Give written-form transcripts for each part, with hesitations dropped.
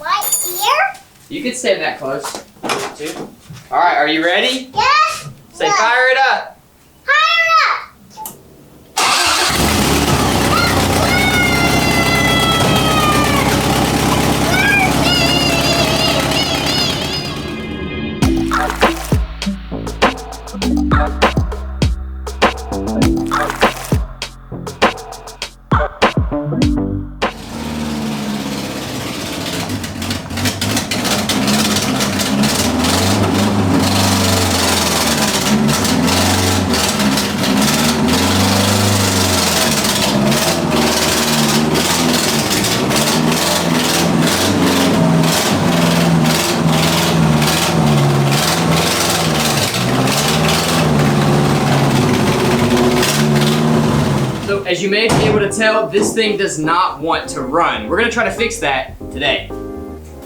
Right here? You can stand that close. Too. All right, are you ready? Yes. Say fire it up. Fire it up. So as you may be able to tell, this thing does not want to run. We're gonna try to fix that today.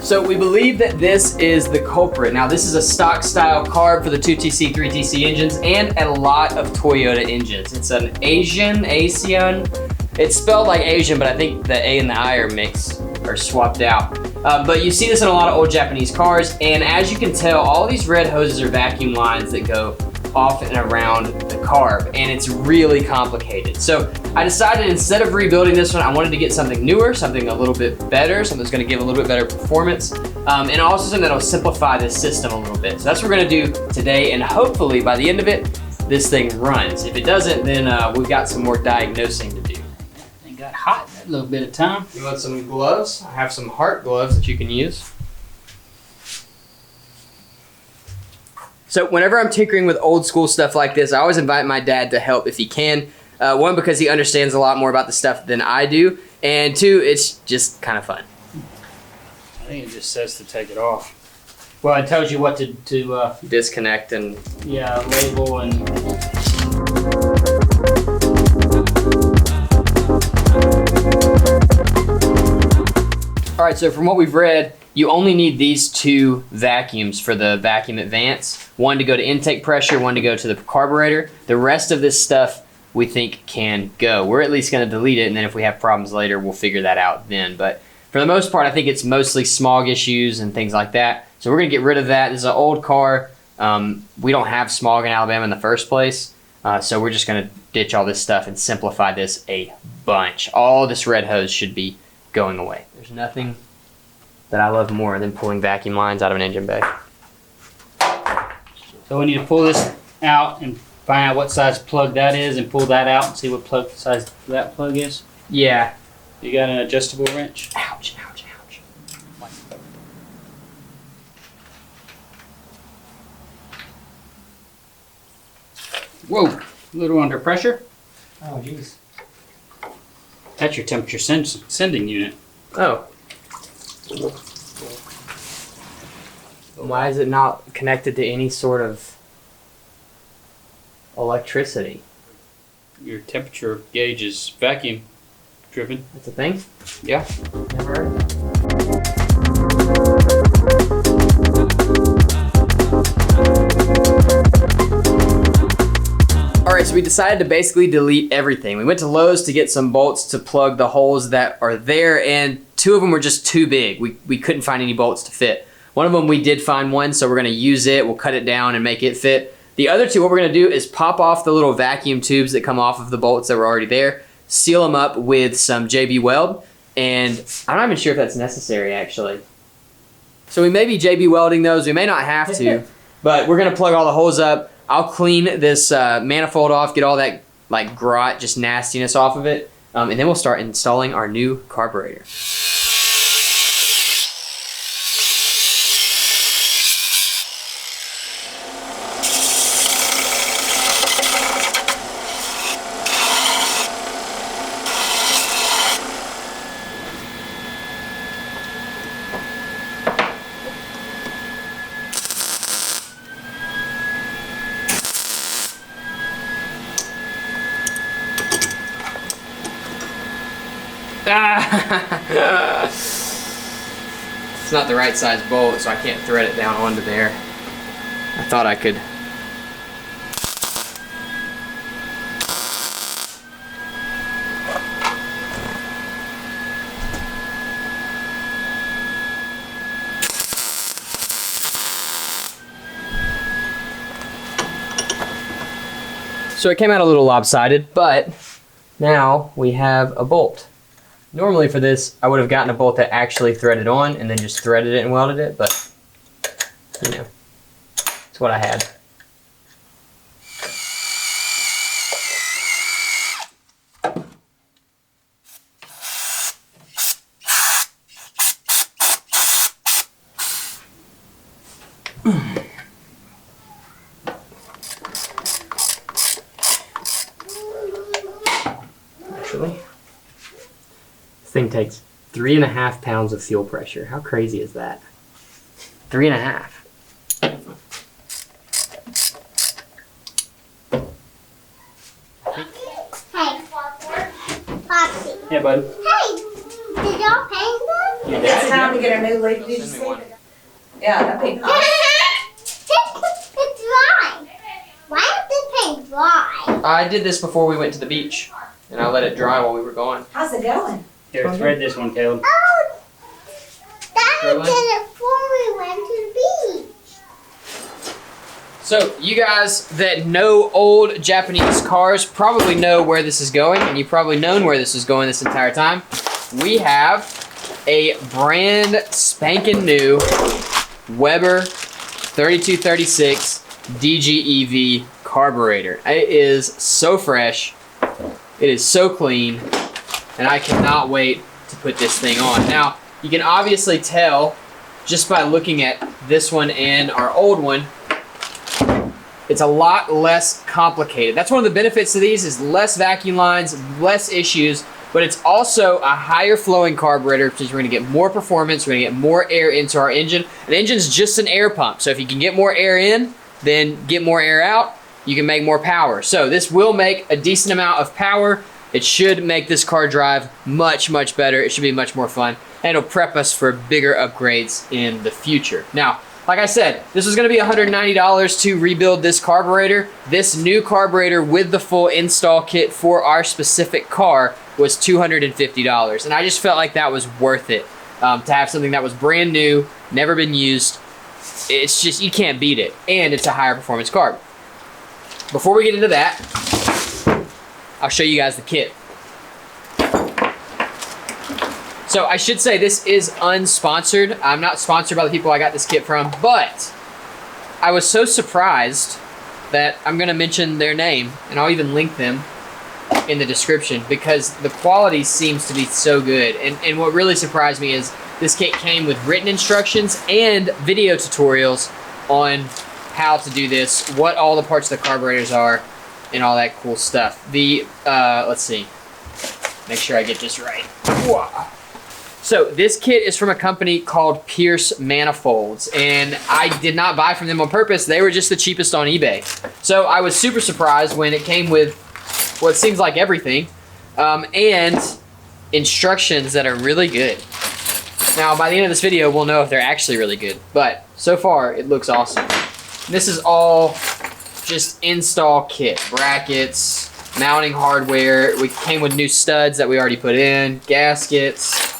So we believe that this is the culprit. Now this is a stock style carb for the 2TC, 3TC engines and a lot of Toyota engines. It's an Asian. It's spelled like Asian, but I think the A and the I are mixed or swapped out. But you see this in a lot of old Japanese cars, and as you can tell, all these red hoses are vacuum lines that go off and around the carb, and it's really complicated. So I decided instead of rebuilding this one, I wanted to get something newer, something a little bit better, something that's gonna give a little bit better performance, and also something that'll simplify this system a little bit. So that's what we're gonna do today, and hopefully by the end of it, this thing runs. If it doesn't, then we've got some more diagnosing to do. It got hot that little bit of time. You want some gloves? I have some heart gloves that you can use. So whenever I'm tinkering with old school stuff like this, I always invite my dad to help if he can. One, because he understands a lot more about the stuff than I do, and two, it's just kind of fun. I think it just says to take it off. Well, it tells you what to Disconnect and... yeah, label and... All right, so from what we've read, you only need these two vacuums for the vacuum advance. One to go to intake pressure, one to go to the carburetor. The rest of this stuff we think can go. We're at least gonna delete it, and then if we have problems later, we'll figure that out then. But for the most part, I think it's mostly smog issues and things like that. So we're gonna get rid of that. This is an old car. We don't have smog in Alabama in the first place. So we're just gonna ditch all this stuff and simplify this a bunch. All this red hose should be going away. There's nothing that I love more than pulling vacuum lines out of an engine bay. So we need to pull this out and find out what size plug that is and pull that out and see what plug size that plug is. Yeah. You got an adjustable wrench? Ouch, ouch, ouch. Whoa, a little under pressure. Oh, jeez. That's your temperature sending unit. Oh. Why is it not connected to any sort of electricity? Your temperature gauge is vacuum driven. That's a thing? Yeah. Never heard of that. Alright, so we decided to basically delete everything. We went to Lowe's to get some bolts to plug the holes that are there, and two of them were just too big. We couldn't find any bolts to fit. One of them we did find one, so we're gonna use it. We'll cut it down and make it fit. The other two, what we're gonna do is pop off the little vacuum tubes that come off of the bolts that were already there, seal them up with some JB Weld, and I'm not even sure if that's necessary actually. So we may be JB welding those, we may not have to, but we're gonna plug all the holes up. I'll clean this manifold off, get all that like grot, just nastiness off of it, and then we'll start installing our new carburetor. It's not the right size bolt, so I can't thread it down onto there. I thought I could. So it came out a little lopsided, but now we have a bolt. Normally for this, I would have gotten a bolt that actually threaded on and then just threaded it and welded it, but you know, it's what I had. Actually, this thing takes 3.5 pounds of fuel pressure. How crazy is that? 3.5. Hey, Foxy. Yeah, bud. Hey, did y'all paint them? It's time to get a new leaf. Did you Send me see one. it? Yeah, that'd be nice. It's dry. Why is the paint dry? I did this before we went to the beach, and I let it dry while we were gone. How's it going? Here, thread this one, Caleb. Oh, Daddy Really? did it before we went to the beach. So you guys that know old Japanese cars probably know where this is going, and you've probably known where this is going this entire time. We have a brand spanking new Weber 3236 DGEV carburetor. It is so fresh, it is so clean, and I cannot wait to put this thing on. Now, you can obviously tell just by looking at this one and our old one, it's a lot less complicated. That's one of the benefits of these is less vacuum lines, less issues, but it's also a higher flowing carburetor, which means we're gonna get more performance, we're gonna get more air into our engine. An engine's just an air pump, so if you can get more air in, then get more air out, you can make more power. So this will make a decent amount of power. It should make this car drive much, much better. It should be much more fun, and it'll prep us for bigger upgrades in the future. Now, like I said, this was gonna be $190 to rebuild this carburetor. This new carburetor with the full install kit for our specific car was $250. And I just felt like that was worth it. To have something that was brand new, never been used. It's just, you can't beat it. And it's a higher performance carb. Before we get into that, I'll show you guys the kit. So I should say this is unsponsored. I'm not sponsored by the people I got this kit from, but I was so surprised that I'm gonna mention their name, and I'll even link them in the description because the quality seems to be so good. And what really surprised me is this kit came with written instructions and video tutorials on how to do this, what all the parts of the carburetors are, and all that cool stuff. The, let's see, make sure I get this right. Whoa. So this kit is from a company called Pierce Manifolds, and I did not buy from them on purpose. They were just the cheapest on eBay. So I was super surprised when it came with what seems like everything, and instructions that are really good. Now, by the end of this video, we'll know if they're actually really good, but so far, it looks awesome. This is all just install kit, brackets, mounting hardware. We came with new studs that we already put in, gaskets,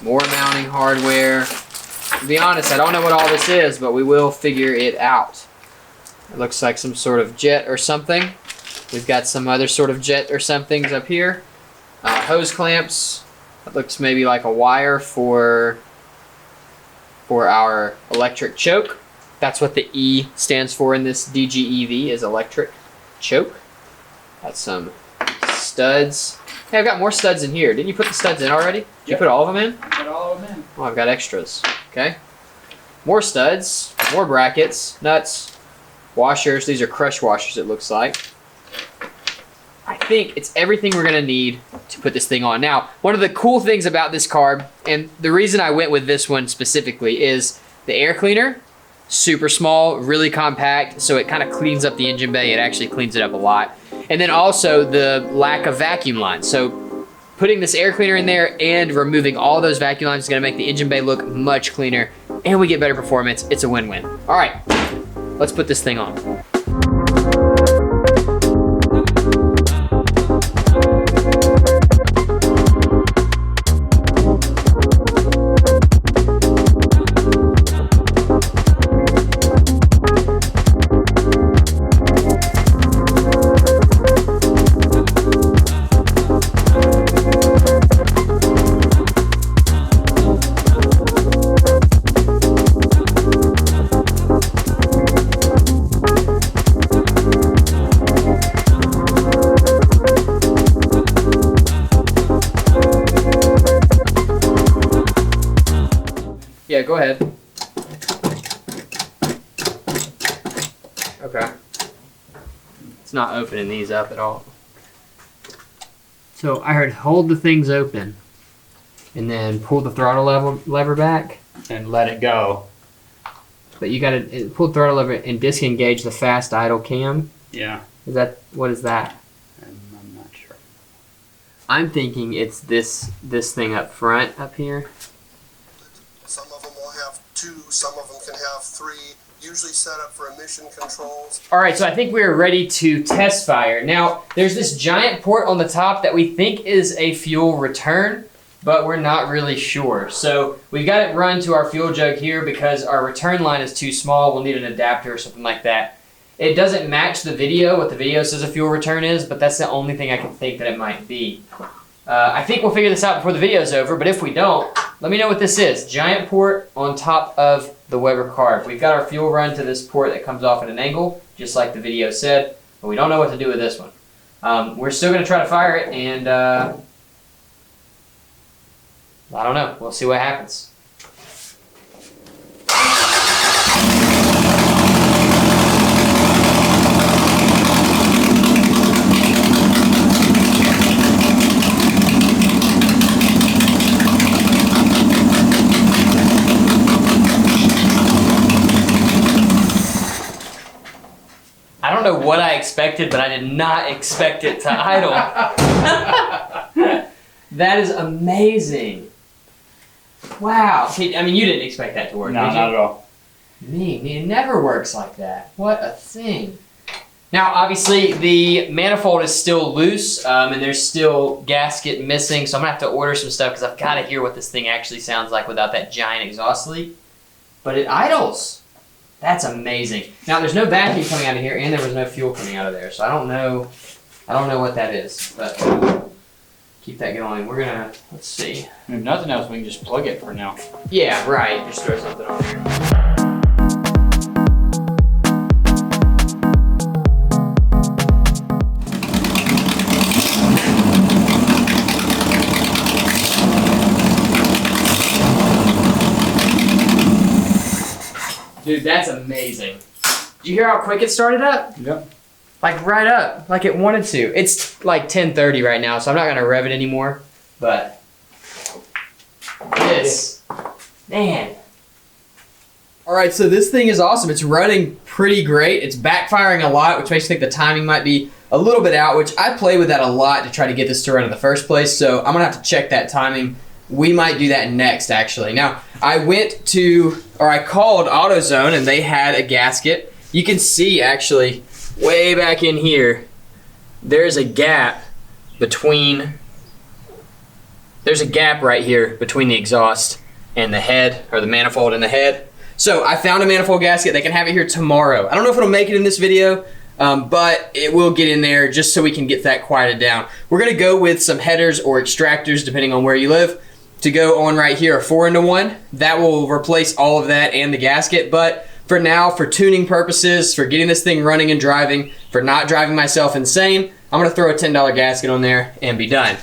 more mounting hardware. To be honest, I don't know what all this is, but we will figure it out. It looks like some sort of jet or something. We've got some other sort of jet or somethings up here. Hose clamps. That looks maybe like a wire for our electric choke. That's what the E stands for in this DGEV, is electric choke. Got some studs. Hey, I've got more studs in here. Didn't you put the studs in already? Did you put all of them in? Put all of them in. Oh, I've got extras. Okay. More studs, more brackets, nuts, washers. These are crush washers, it looks like. I think it's everything we're gonna need to put this thing on. Now, one of the cool things about this carb, and the reason I went with this one specifically, is the air cleaner. Super small, really compact, so it kind of cleans up the engine bay. It actually cleans it up a lot. And then also the lack of vacuum lines. So putting this air cleaner in there and removing all those vacuum lines is gonna make the engine bay look much cleaner, and we get better performance. It's a win-win. All right, let's put this thing on. Yeah, go ahead. Okay. It's not opening these up at all. So I heard hold the things open and then pull the throttle lever back. And let it go. But you gotta pull the throttle lever and disengage the fast idle cam. Yeah. What is that? I'm not sure. I'm thinking it's this thing up front up here. Some of them will have 2, some of them can have 3, usually set up for emission controls. All right, so I think we're ready to test fire. Now, there's this giant port on the top that we think is a fuel return, but we're not really sure. So we've got it run to our fuel jug here because our return line is too small. We'll need an adapter or something like that. It doesn't match the video, what the video says a fuel return is, but that's the only thing I can think that it might be. I think we'll figure this out before the video's over, but if we don't, let me know what this is. Giant port on top of the Weber carb. We've got our fuel run to this port that comes off at an angle, just like the video said, but we don't know what to do with this one. We're still gonna try to fire it, and I don't know, we'll see what happens. I don't know what I expected, but I did not expect it to idle. That is amazing. Wow. I mean, you didn't expect that to work, No, did you? not at all. Me, it never works like that. What a thing. Now, obviously, the manifold is still loose, and there's still gasket missing, so I'm gonna have to order some stuff because I've got to hear what this thing actually sounds like without that giant exhaust leak. But it idles. That's amazing. Now, there's no vacuum coming out of here, and there was no fuel coming out of there, so I don't know what that is, but keep that going. We're gonna, let's see. If nothing else, we can just plug it for now. Yeah, right. Just throw something on here. Dude, that's amazing. Did you hear how quick it started up? Yep. Like right up, like it wanted to. It's like 10:30 right now, so I'm not gonna rev it anymore, but this, man. All right, so this thing is awesome. It's running pretty great. It's backfiring a lot, which makes me think the timing might be a little bit out, which I play with that a lot to try to get this to run in the first place, so I'm gonna have to check that timing. We might do that next, actually. Now, I called AutoZone, and they had a gasket. You can see, actually, way back in here, there's a gap right here between the exhaust and the head, or the manifold and the head. So I found a manifold gasket. They can have it here tomorrow. I don't know if it'll make it in this video, but it will get in there just so we can get that quieted down. We're gonna go with some headers or extractors, depending on where you live, to go on right here, a 4-into-1. That will replace all of that and the gasket, but for now, for tuning purposes, for getting this thing running and driving, for not driving myself insane, I'm gonna throw a $10 gasket on there and be done.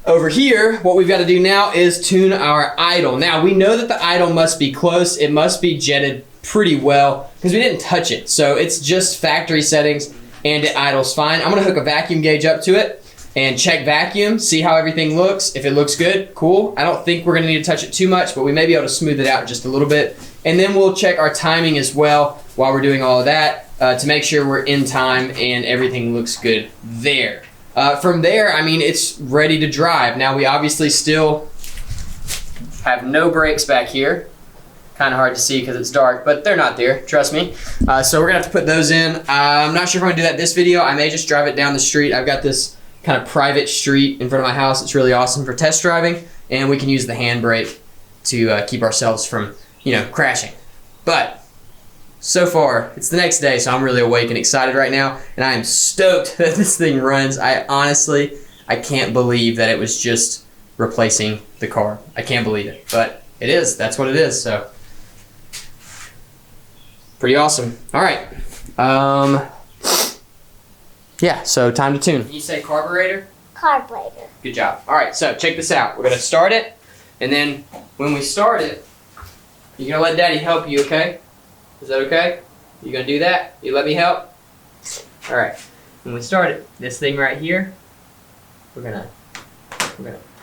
Over here, what we've got to do now is tune our idle. Now, we know that the idle must be close. It must be jetted pretty well because we didn't touch it. So it's just factory settings and it idles fine. I'm gonna hook a vacuum gauge up to it and check vacuum, see how everything looks. If it looks good, cool. I don't think we're gonna need to touch it too much, but we may be able to smooth it out just a little bit. And then we'll check our timing as well while we're doing all of that to make sure we're in time and everything looks good there. From there, I mean, it's ready to drive. Now, we obviously still have no brakes back here. Kind of hard to see because it's dark, but they're not there, trust me. So we're gonna have to put those in. I'm not sure if I'm gonna do that this video. I may just drive it down the street. I've got this kind of private street in front of my house. It's really awesome for test driving, and we can use the handbrake to keep ourselves from, crashing. But so far, it's the next day, so I'm really awake and excited right now, and I am stoked that this thing runs. I can't believe that it was just replacing the car. I can't believe it, but it is. That's what it is, so pretty awesome. All right. Yeah, so time to tune. You say carburetor? Carburetor. Good job. All right, so check this out. We're gonna start it, and then when we start it, You're gonna let Daddy help you, okay? Is that okay? You gonna do that? You let me help? All right. When we start it, this thing right here, we're gonna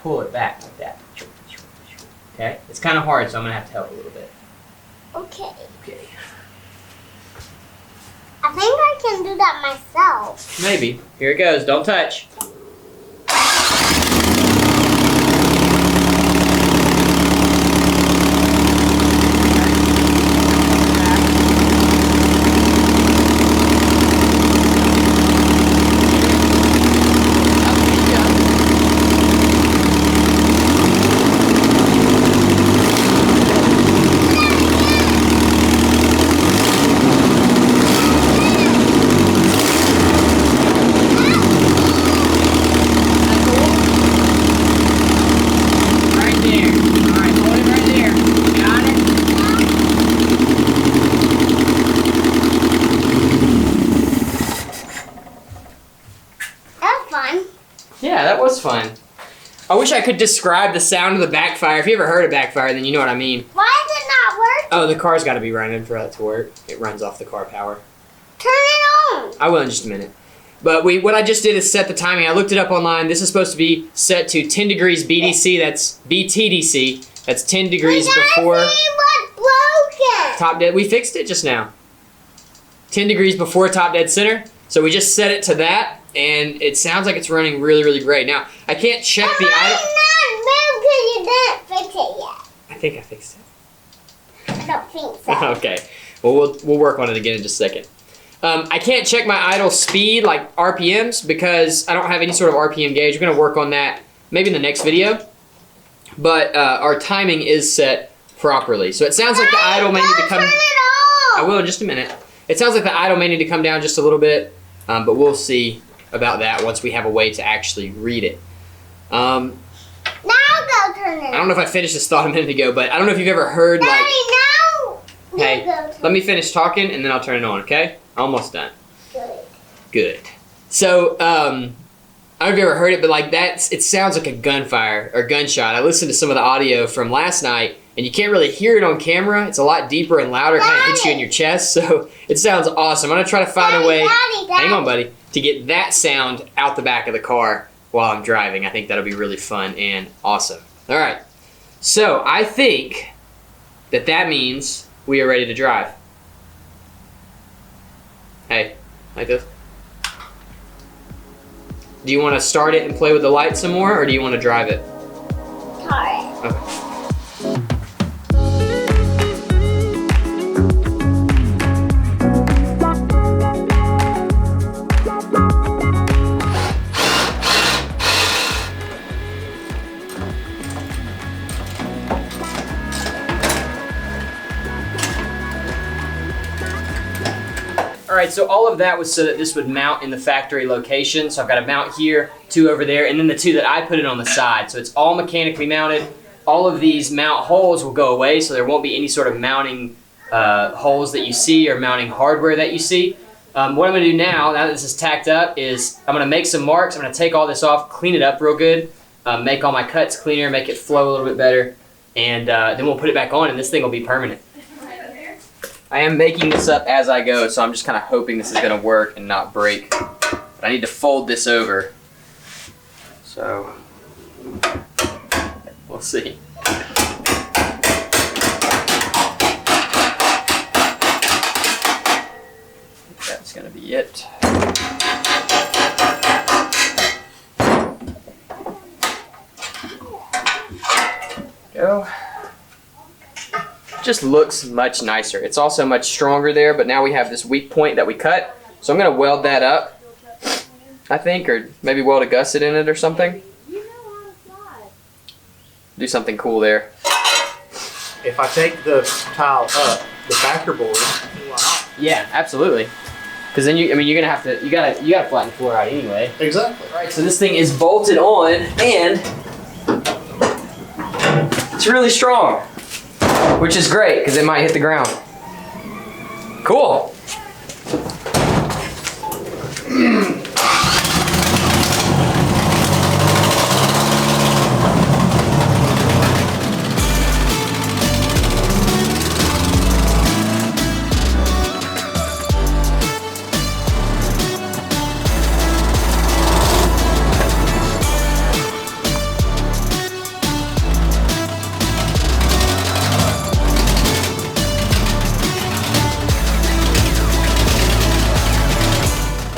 pull it back like that. Okay? It's kind of hard, so I'm gonna have to help a little bit. Okay. Okay. I think I can do that myself. Maybe. Here it goes. Don't touch. Yeah, that was fun. I wish I could describe the sound of the backfire. If you ever heard a backfire, then you know what I mean. Why is it not working? Oh, the car's got to be running for that to work. It runs off the car power. Turn it on. I will in just a minute. But what I just did is set the timing. I looked it up online. This is supposed to be set to 10 degrees BDC. That's BTDC. That's 10 degrees before What's broken? top dead. We fixed it just now. 10 degrees before top dead center. So we just set it to that. And it sounds like it's running really, really great. Now, I can't check the idle. It's not because you didn't fix it yet. I think I fixed it. I don't think so. Okay. Well, we'll work on it again in just a second. I can't check my idle speed, like RPMs, because I don't have any sort of RPM gauge. We're going to work on that maybe in the next video. But our timing is set properly. So it sounds like the idle may need to come... Turn it off. I will in just a minute. It sounds like the idle may need to come down just a little bit, but we'll see about that once we have a way to actually read it. Now go turn it on. I don't know if I finished this thought a minute ago, but I don't know if you've ever heard like... Daddy, now. Hey, Now go turn let me finish talking and then I'll turn it on, okay? Almost done. Good. Good. So, I don't know if you ever heard it, but like it sounds like a gunfire or gunshot. I listened to some of the audio from last night and you can't really hear it on camera. It's a lot deeper and louder. It kind of hits you in your chest, so it sounds awesome. I'm going to try to find a way... Daddy. Hang on, buddy. To get that sound out the back of the car while I'm driving. I think that'll be really fun and awesome. All right. So I think that means we are ready to drive. Hey, like this. Do you want to start it and play with the light some more, or do you want to drive it? Sorry. Okay. All right, so all of that was so that this would mount in the factory location. So I've got a mount here, 2 over there, and then the 2 that I put it on the side. So it's all mechanically mounted. All of these mount holes will go away, so there won't be any sort of mounting holes that you see or mounting hardware that you see. What I'm gonna do now that this is tacked up, is I'm gonna make some marks. I'm gonna take all this off, clean it up real good, make all my cuts cleaner, make it flow a little bit better, and then we'll put it back on and this thing will be permanent. I am making this up as I go, so I'm just kind of hoping this is going to work and not break. But I need to fold this over. So, we'll see. That's going to be it. Go. Just looks much nicer. It's also much stronger there, but now we have this weak point that we cut. So I'm gonna weld that up, I think, or maybe weld a gusset in it or something. Do something cool there. If I take the tile up, the backer board, Yeah, absolutely. Because then you're gonna have to, you gotta flatten the floor out anyway. exactly. All right, so this thing is bolted on, and it's really strong. Which is great, because it might hit the ground. Cool.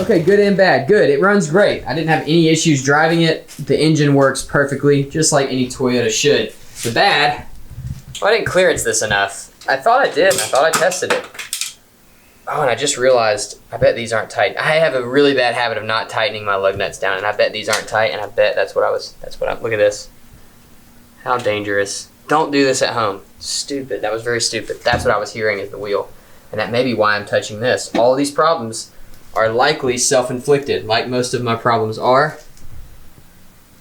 Okay, good and bad. Good, it runs great. I didn't have any issues driving it. The engine works perfectly, just like any Toyota should. The bad, well, I didn't clearance this enough. I thought I did, I thought I tested it. Oh, and I just realized, I bet these aren't tight. I have a really bad habit of not tightening my lug nuts down, and I bet these aren't tight, and I bet look at this. How dangerous. Don't do this at home. Stupid, that was very stupid. That's what I was hearing is the wheel. And that may be why I'm touching this. All of these problems are likely self-inflicted, like most of my problems are.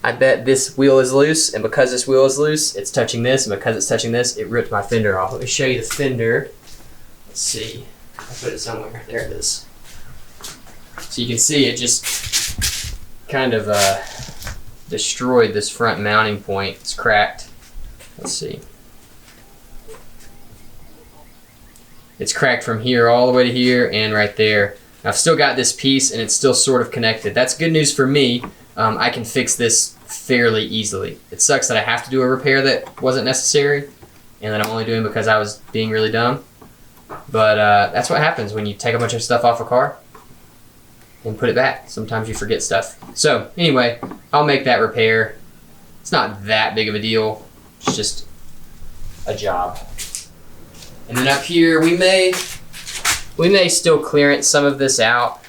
I bet this wheel is loose, and because this wheel is loose, it's touching this, and because it's touching this, it ripped my fender off. Let me show you the fender. Let's see. I put it somewhere. There it is. So you can see it just kind of destroyed this front mounting point. It's cracked. Let's see. It's cracked from here all the way to here and right there. I've still got this piece and it's still sort of connected. That's good news for me. I can fix this fairly easily. It sucks that I have to do a repair that wasn't necessary and that I'm only doing because I was being really dumb. But that's what happens when you take a bunch of stuff off a car and put it back. Sometimes you forget stuff. So anyway, I'll make that repair. It's not that big of a deal. It's just a job. And then up here, we may still clearance some of this out.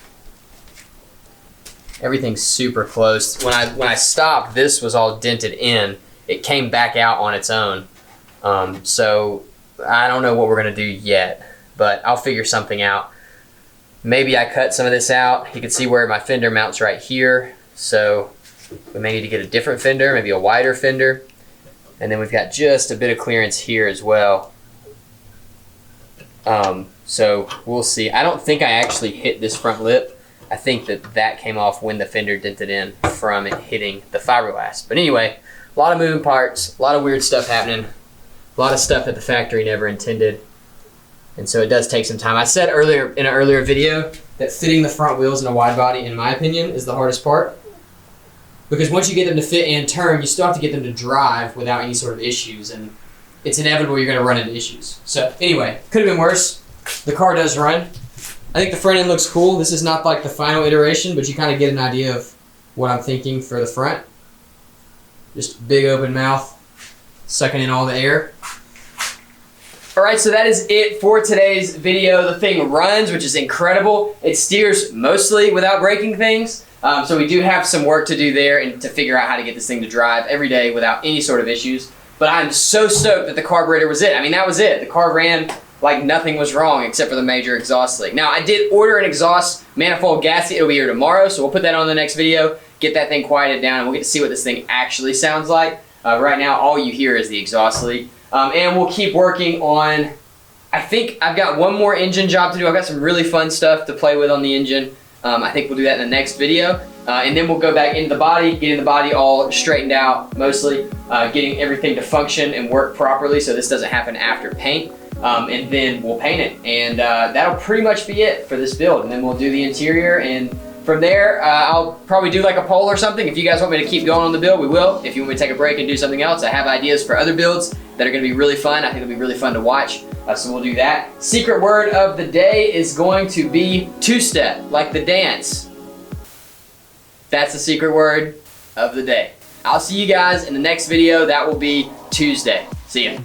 Everything's super close. When I stopped, this was all dented in. It came back out on its own. So I don't know what we're gonna do yet, but I'll figure something out. Maybe I cut some of this out. You can see where my fender mounts right here. So we may need to get a different fender, maybe a wider fender. And then we've got just a bit of clearance here as well. So we'll see. I don't think I actually hit this front lip. I think that came off when the fender dented in from it hitting the fiberglass. But anyway, a lot of moving parts, a lot of weird stuff happening, a lot of stuff that the factory never intended. And so it does take some time. I said earlier in an earlier video that fitting the front wheels in a wide body, in my opinion, is the hardest part. Because once you get them to fit and turn, you still have to get them to drive without any sort of issues. And it's inevitable you're going to run into issues. So anyway, could have been worse. The car does run. I think the front end looks cool. This is not like the final iteration, but you kind of get an idea of what I'm thinking for the front. Just big open mouth, sucking in all the air. All right, so that is it for today's video. The thing runs, which is incredible. It steers mostly without breaking things. So we do have some work to do there and to figure out how to get this thing to drive every day without any sort of issues. But I'm so stoked that the carburetor was it. I mean, that was it. The car ran like nothing was wrong except for the major exhaust leak. Now, I did order an exhaust manifold gasket. It'll be here tomorrow, so we'll put that on the next video, get that thing quieted down, and we'll get to see what this thing actually sounds like. Right now, all you hear is the exhaust leak. And we'll keep working on, I think I've got one more engine job to do. I've got some really fun stuff to play with on the engine. I think we'll do that in the next video. And then we'll go back into the body, getting the body all straightened out, mostly getting everything to function and work properly so this doesn't happen after paint. And then we'll paint it. And that'll pretty much be it for this build. And then we'll do the interior, and from there, I'll probably do like a poll or something. If you guys want me to keep going on the build, we will. If you want me to take a break and do something else, I have ideas for other builds that are gonna be really fun. I think it'll be really fun to watch, so we'll do that. Secret word of the day is going to be two-step, like the dance. That's the secret word of the day. I'll see you guys in the next video. That will be Tuesday. See ya.